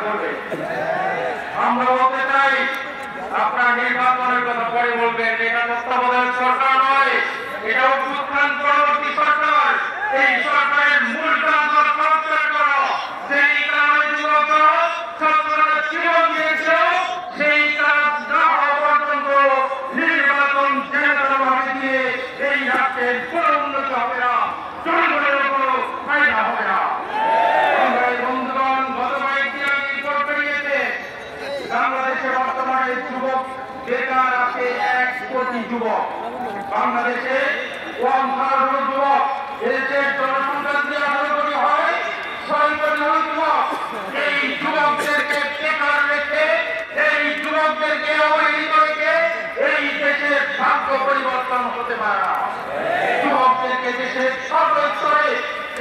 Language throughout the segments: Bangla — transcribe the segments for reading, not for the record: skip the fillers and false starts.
করবে। আমরা বলতে চাই আপনারা নির্বাচনের কথা পরে বলবেন, এটা তত্ত্বাবধায়ক সরকার নয়, এটা অভ্যুত্থান পরবর্তী সরকার। এই সরকারের মূল কাজ সংস্কার করা। সেই কারণে যুবকরা ছাত্ররা জীবন দিয়েছে, সেই কাজ না হওয়া পর্যন্ত নির্বাচন জেনারেলভাবে দিয়ে এই রাষ্ট্রের কোনো উন্নতি হবে না, জনগণের কোনো ফায়দা হবে না। বন্ধুগণ, গত কয়েকদিন আগে রিপোর্ট বেরিয়েছে বাংলাদেশে বর্তমানে যুবক বেকার আছে 1 কোটি যুবক। বাংলাদেশে 1/3 যুবক, দেশের জনসংখ্যা যদি 18 কোটি হয় 6 কোটি যুবক। এই যুবকদেরকে বেকার রেখে, এই যুবকদেরকে অবহেলিত রেখে এই দেশের ভাগ্য পরিবর্তন হতে পারে না। যুবকদেরকে দেশের সর্বস্তরে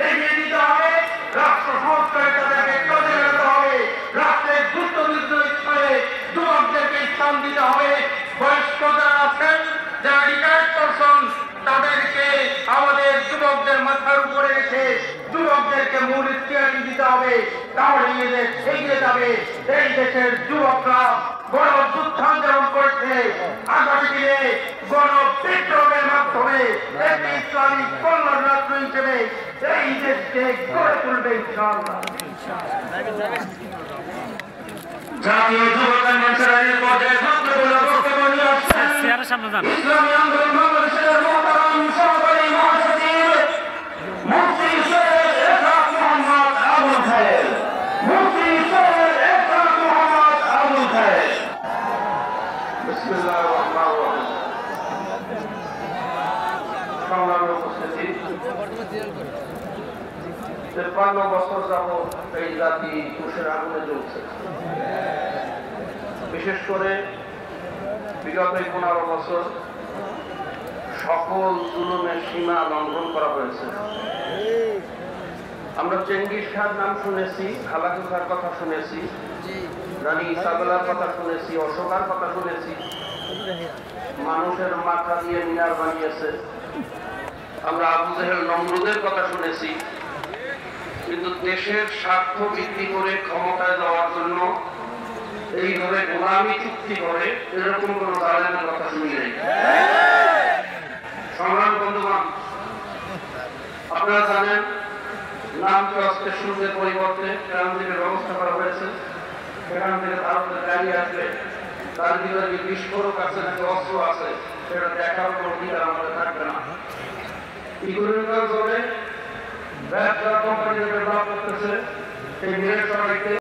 এগিয়ে দিতে হবে, রাষ্ট্র সংস্কারে তাদেরকে কাজে লাগাতে হবে, রাষ্ট্রের গুরুত্বপূর্ণ স্থলে যুবকদেরকে স্থান দিতে হবে। বয়স্ক যারা আছেন, যারা রিটায়ার্ড পারসন, তাদেরকে আমাদের যুবকদের মাথার উপরে রেখে যুবকদেরকে মূল স্টিয়ারিং দিতে হবে, তাহলে এই দেশ এগিয়ে যাবে। এই দেশের যুবকরা গণ অভ্যুত্থান যেমন করছে, আগামী দিনে গণ বিপ্লবের মাধ্যমে একটি ইসলামিক কল্যাণ রাষ্ট্র হিসেবে এই দেশকে গড়ে তুলবে ইনশাআল্লাহ। জাতীয় যুব কনভেনশনের পর্যায়ে ছাত্রগুলো বক্তব্য নিয়ে আসছেন ইসলামী আন্দোলন বাংলাদেশের মহতারাম সহকারী মহাসচিব মুফতি সৈয়দ এরশাদ মোহাম্মদ আবুল খায়ের। মুফতি সৈয়দ এরশাদ মোহাম্মদ আবুল খায়ের। বিসমিল্লাহির রহমানির রহিম। সংগ্রামী উপস্থিতি, 53 বছর যাবৎ এই জাতি তুষের আগুনে জ্বলছে। বিশেষ করে বিগত 15 বছর সকল জুলুমের সীমা লঙ্ঘন করা হয়েছে। আমরা চেঙ্গিস খান নাম শুনেছি, খালাকু খার কথা শুনেছি, রানী ইসাবেলার কথা শুনেছি, অশোকার কথা শুনেছি, মানুষের মাথা দিয়ে মিনার বানিয়েছে। আমরা আবু জেহেল নমরুদের কথা শুনেছি, কিন্তু দেশের স্বার্থ বৃদ্ধি করে ক্ষমতায় যাওয়ার জন্য এইভাবে গোলামি চুক্তি করে এরকম কোন জালেমের কথা শুনি নাই। সংগ্রাম বন্ধুগণ, আপনারা জানেন নাম আজকে শুরুর পরিবর্তে সেখান থেকে ব্যবস্থা করা হয়েছে। সেখান থেকে ভারতের গাড়ি আসবে, তার ভিতরে যে বিস্ফোরক আছে নাকি অস্ত্র আছে সেটা দেখার কোনো অধিকার আমাদের থাকবে না। ইকোনমিক্যাল জোনে ব্যবসা কোম্পানি যেটা লাভ করতেছে সেই বিদেশ সবাইকে